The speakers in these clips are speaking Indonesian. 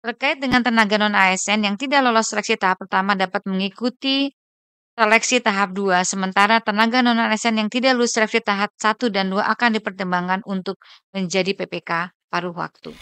Terkait dengan tenaga non-ASN yang tidak lolos seleksi tahap pertama dapat mengikuti seleksi tahap 2, sementara tenaga non-ASN yang tidak lulus seleksi tahap 1 dan 2 akan dipertimbangkan untuk menjadi PPK paruh waktu.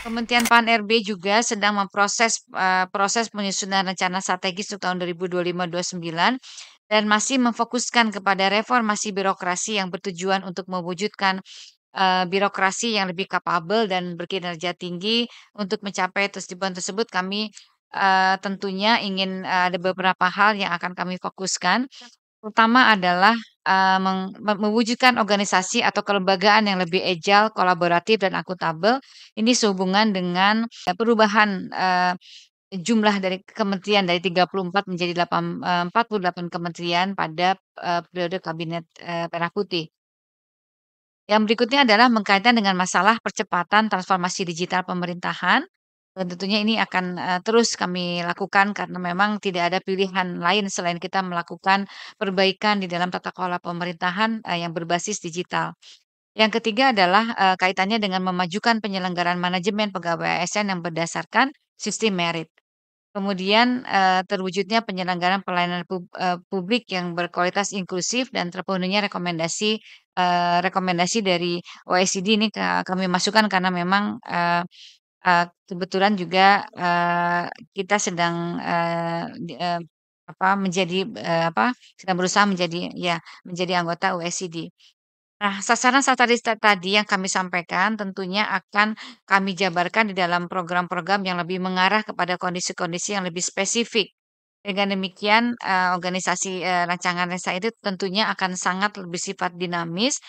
Kementerian PAN-RB juga sedang proses penyusunan rencana strategis untuk tahun 2025-2029 dan masih memfokuskan kepada reformasi birokrasi yang bertujuan untuk mewujudkan birokrasi yang lebih kapabel dan berkinerja tinggi. Untuk mencapai tujuan tersebut kami, tentunya ingin, ada beberapa hal yang akan kami fokuskan. Pertama adalah, mewujudkan organisasi atau kelembagaan yang lebih agile, kolaboratif, dan akuntabel. Ini sehubungan dengan, perubahan, jumlah dari kementerian dari 34 menjadi 48 kementerian pada, periode kabinet, Merah Putih. Yang berikutnya adalah berkaitan dengan masalah percepatan transformasi digital pemerintahan, dan tentunya ini akan, terus kami lakukan karena memang tidak ada pilihan lain selain kita melakukan perbaikan di dalam tata kelola pemerintahan, yang berbasis digital. Yang ketiga adalah, kaitannya dengan memajukan penyelenggaraan manajemen pegawai ASN yang berdasarkan sistem merit. Kemudian, terwujudnya penyelenggaraan pelayanan publik yang berkualitas inklusif dan terpenuhinya rekomendasi dari OECD ini kami masukkan karena memang, kebetulan juga, kita sedang, sedang berusaha menjadi anggota OECD. Nah, sasaran strategis tadi yang kami sampaikan tentunya akan kami jabarkan di dalam program-program yang lebih mengarah kepada kondisi-kondisi yang lebih spesifik. Dengan demikian, rancangan Resa itu tentunya akan sangat bersifat dinamis,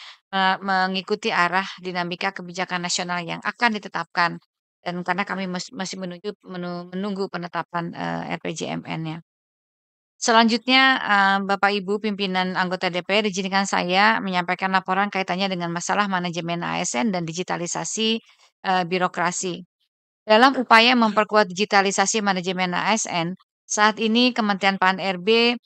mengikuti arah dinamika kebijakan nasional yang akan ditetapkan, dan karena kami masih menunggu penetapan, RPJMN-nya. Selanjutnya, Bapak Ibu pimpinan anggota DPR, izinkan saya menyampaikan laporan kaitannya dengan masalah manajemen ASN dan digitalisasi, birokrasi. Dalam upaya memperkuat digitalisasi manajemen ASN, saat ini Kementerian PAN-RB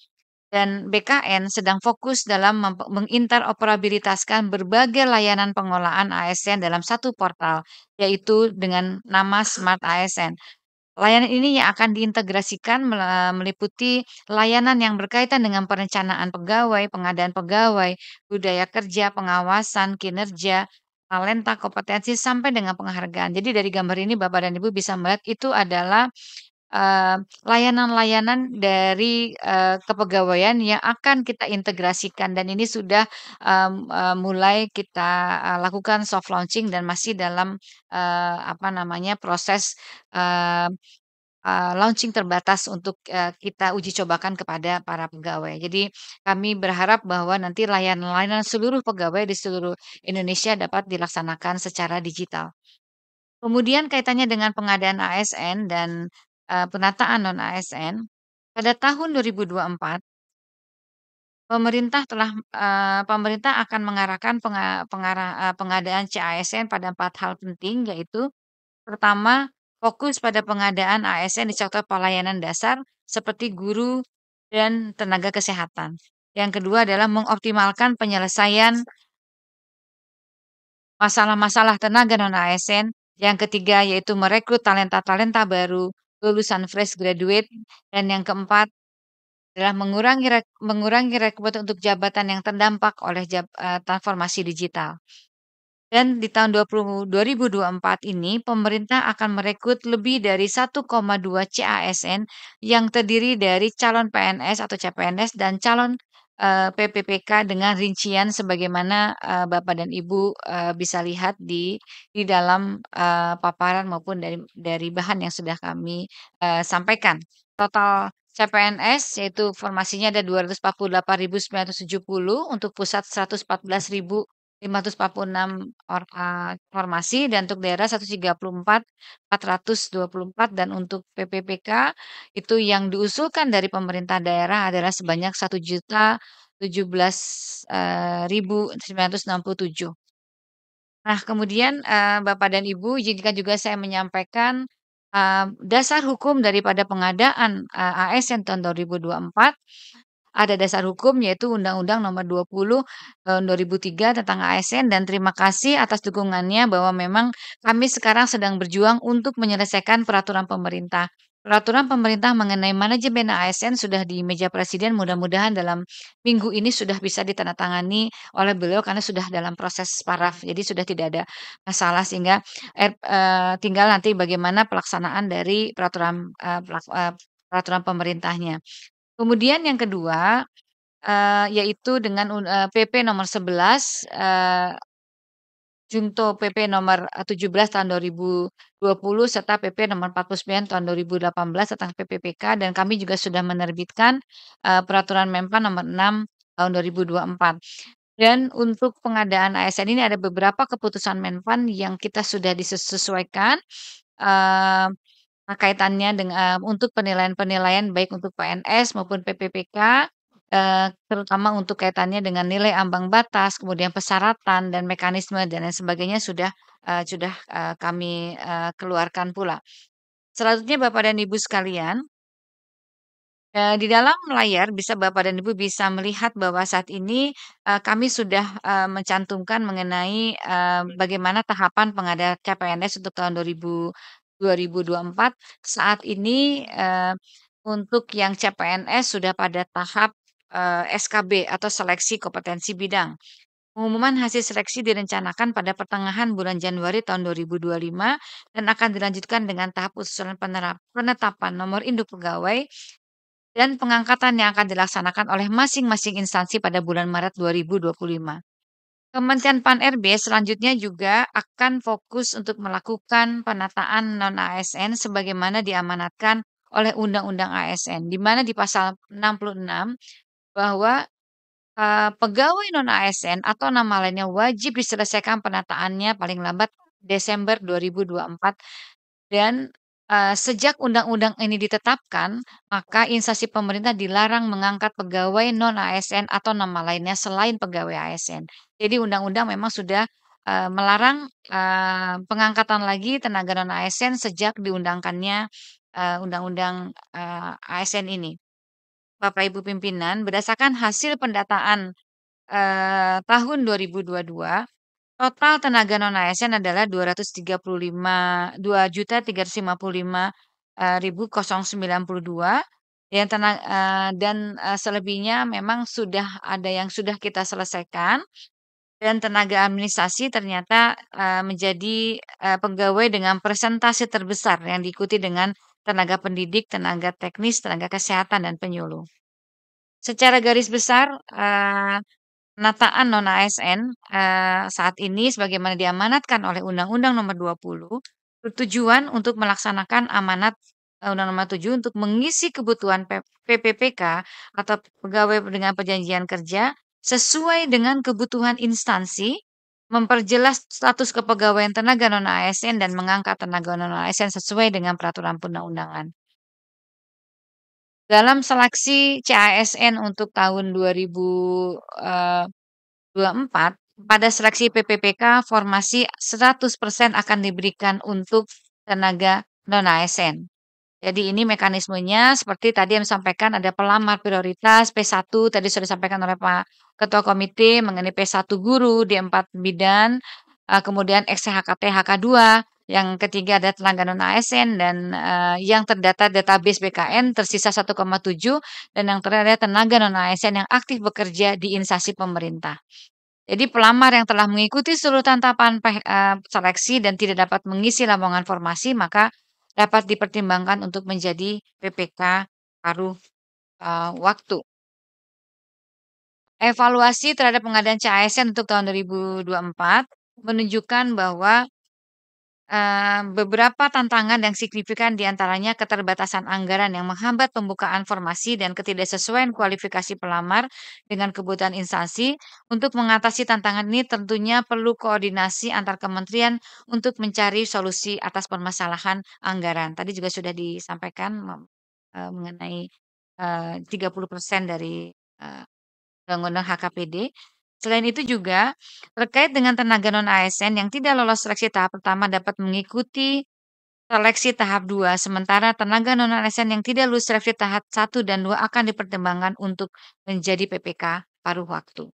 dan BKN sedang fokus dalam menginteroperabilitaskan berbagai layanan pengolahan ASN dalam satu portal, yaitu dengan nama Smart ASN. Layanan ini yang akan diintegrasikan meliputi layanan yang berkaitan dengan perencanaan pegawai, pengadaan pegawai, budaya kerja, pengawasan, kinerja, talenta, kompetensi, sampai dengan penghargaan. Jadi dari gambar ini Bapak dan Ibu bisa melihat itu adalah, layanan-layanan dari, kepegawaian yang akan kita integrasikan dan ini sudah, mulai kita, lakukan soft launching dan masih dalam, proses, eee launching terbatas untuk, kita uji cobakan kepada para pegawai. Jadi kami berharap bahwa nanti layanan-layanan seluruh pegawai di seluruh Indonesia dapat dilaksanakan secara digital. Kemudian kaitannya dengan pengadaan ASN dan, penataan non-ASN, pada tahun 2024 pemerintah akan mengarahkan pengadaan CASN pada 4 hal penting, yaitu pertama, fokus pada pengadaan ASN di sektor pelayanan dasar seperti guru dan tenaga kesehatan. Yang kedua adalah mengoptimalkan penyelesaian masalah-masalah tenaga non-ASN. Yang ketiga yaitu merekrut talenta-talenta baru, lulusan fresh graduate. Dan yang keempat adalah mengurangi rekrutmen untuk jabatan yang terdampak oleh transformasi digital. Dan di tahun 2024 ini pemerintah akan merekrut lebih dari 1,2 CASN yang terdiri dari calon PNS atau CPNS dan calon, PPPK dengan rincian sebagaimana, Bapak dan Ibu, bisa lihat di dalam, paparan maupun dari bahan yang sudah kami, sampaikan. Total CPNS yaitu formasinya ada 248.970 untuk pusat 114.546 formasi dan untuk daerah 134.424 dan untuk PPPK itu yang diusulkan dari pemerintah daerah adalah sebanyak 1.017.967. Nah kemudian, Bapak dan Ibu izinkan juga saya menyampaikan, dasar hukum daripada pengadaan, ASN tahun 2024 ada dasar hukum yaitu Undang-Undang Nomor 20 Tahun 2003 tentang ASN dan terima kasih atas dukungannya bahwa memang kami sekarang sedang berjuang untuk menyelesaikan peraturan pemerintah. Peraturan pemerintah mengenai manajemen ASN sudah di meja presiden, mudah-mudahan dalam minggu ini sudah bisa ditandatangani oleh beliau karena sudah dalam proses paraf. Jadi sudah tidak ada masalah sehingga tinggal nanti bagaimana pelaksanaan dari peraturan pemerintahnya. Kemudian yang kedua, yaitu dengan PP nomor 11, Junto PP nomor, 17 tahun 2020 serta PP nomor 49 tahun 2018 tentang PPPK dan kami juga sudah menerbitkan, peraturan Menpan nomor 6 tahun 2024. Dan untuk pengadaan ASN ini ada beberapa keputusan Menpan yang kita sudah disesuaikan, eee kaitannya dengan untuk penilaian-penilaian baik untuk PNS maupun PPPK, terutama untuk kaitannya dengan nilai ambang batas, kemudian persyaratan dan mekanisme dan lain sebagainya sudah kami, keluarkan pula. Selanjutnya Bapak dan Ibu sekalian, di dalam layar bisa Bapak dan Ibu bisa melihat bahwa saat ini, kami sudah, mencantumkan mengenai, bagaimana tahapan pengadaan CPNS untuk tahun 2024. Saat ini, untuk yang CPNS sudah pada tahap, SKB atau seleksi kompetensi bidang. Pengumuman hasil seleksi direncanakan pada pertengahan bulan Januari tahun 2025 dan akan dilanjutkan dengan tahap usulan penetapan nomor induk pegawai dan pengangkatan yang akan dilaksanakan oleh masing-masing instansi pada bulan Maret 2025. Kementerian Pan-RB selanjutnya juga akan fokus untuk melakukan penataan non-ASN sebagaimana diamanatkan oleh Undang-Undang ASN, di mana di pasal 66 bahwa pegawai non-ASN atau nama lainnya wajib diselesaikan penataannya paling lambat Desember 2024 dan, sejak undang-undang ini ditetapkan, maka instansi pemerintah dilarang mengangkat pegawai non-ASN atau nama lainnya selain pegawai ASN. Jadi undang-undang memang sudah, melarang, pengangkatan lagi tenaga non-ASN sejak diundangkannya, undang-undang, ASN ini. Bapak Ibu pimpinan, berdasarkan hasil pendataan, tahun 2022, total tenaga non-ASN adalah 235.355.092 dan selebihnya memang sudah ada yang sudah kita selesaikan dan tenaga administrasi ternyata, menjadi, pegawai dengan persentase terbesar yang diikuti dengan tenaga pendidik, tenaga teknis, tenaga kesehatan, dan penyuluh. Secara garis besar, penataan non-ASN, saat ini sebagaimana diamanatkan oleh Undang-Undang Nomor 20, bertujuan untuk melaksanakan amanat, Undang Nomor 7 untuk mengisi kebutuhan PPPK atau pegawai dengan perjanjian kerja sesuai dengan kebutuhan instansi, memperjelas status kepegawaian tenaga non-ASN dan mengangkat tenaga non-ASN sesuai dengan peraturan perundang-undangan. Dalam seleksi CASN untuk tahun 2024, pada seleksi PPPK formasi 100% akan diberikan untuk tenaga non-ASN. Jadi ini mekanismenya seperti tadi yang disampaikan ada pelamar prioritas P1 tadi sudah disampaikan oleh Pak Ketua Komite mengenai P1 guru di 4 bidang, kemudian XHKT HK2, yang ketiga ada tenaga non-ASN dan, yang terdata database BKN tersisa 1,7 dan yang terakhir adalah tenaga non-ASN yang aktif bekerja di instansi pemerintah. Jadi pelamar yang telah mengikuti seluruh tahapan seleksi dan tidak dapat mengisi lowongan formasi maka dapat dipertimbangkan untuk menjadi PPK paruh, waktu. Evaluasi terhadap pengadaan CASN untuk tahun 2024 menunjukkan bahwa beberapa tantangan yang signifikan di antaranya keterbatasan anggaran yang menghambat pembukaan formasi dan ketidaksesuaian kualifikasi pelamar dengan kebutuhan instansi. Untuk mengatasi tantangan ini tentunya perlu koordinasi antar kementerian untuk mencari solusi atas permasalahan anggaran. Tadi juga sudah disampaikan mengenai 30% dari Undang-Undang HKPD. Selain itu juga, terkait dengan tenaga non-ASN yang tidak lolos seleksi tahap pertama dapat mengikuti Seleksi tahap 2, sementara tenaga non-ASN yang tidak lulus seleksi tahap 1 dan 2 akan dipertimbangkan untuk menjadi PPK paruh waktu.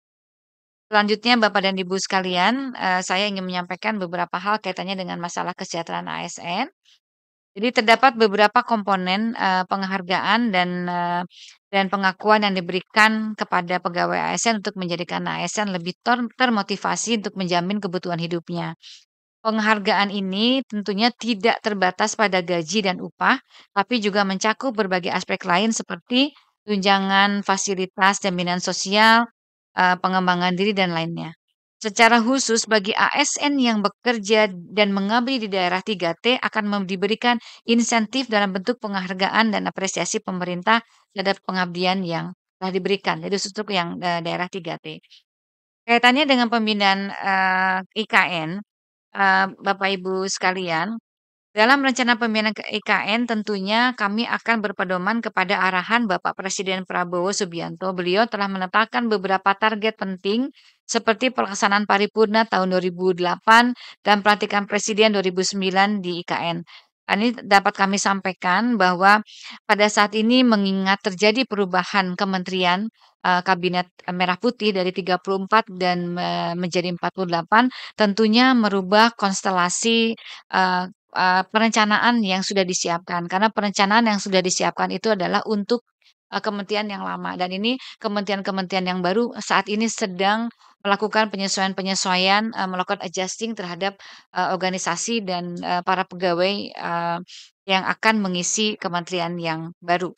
Selanjutnya Bapak dan Ibu sekalian, saya ingin menyampaikan beberapa hal kaitannya dengan masalah kesejahteraan ASN. Jadi terdapat beberapa komponen, penghargaan dan pengakuan yang diberikan kepada pegawai ASN untuk menjadikan ASN lebih termotivasi untuk menjamin kebutuhan hidupnya. Penghargaan ini tentunya tidak terbatas pada gaji dan upah, tapi juga mencakup berbagai aspek lain seperti tunjangan, fasilitas, jaminan sosial, pengembangan diri, dan lainnya. Secara khusus bagi ASN yang bekerja dan mengabdi di daerah 3T akan diberikan insentif dalam bentuk penghargaan dan apresiasi pemerintah terhadap pengabdian yang telah diberikan. Jadi untuk yang daerah 3T. Kaitannya dengan pembinaan IKN, Bapak Ibu sekalian, dalam rencana pembinaan ke IKN tentunya kami akan berpedoman kepada arahan Bapak Presiden Prabowo Subianto. Beliau telah menetapkan beberapa target penting seperti pelaksanaan paripurna tahun 2008 dan pelantikan Presiden 2009 di IKN. Ini dapat kami sampaikan bahwa pada saat ini mengingat terjadi perubahan kementerian Kabinet Merah Putih dari 34 dan menjadi 48, tentunya merubah konstelasi perencanaan yang sudah disiapkan, karena perencanaan yang sudah disiapkan itu adalah untuk, kementerian yang lama dan ini kementerian-kementerian yang baru saat ini sedang melakukan penyesuaian-penyesuaian, melakukan adjusting terhadap, organisasi dan, para pegawai, yang akan mengisi kementerian yang baru.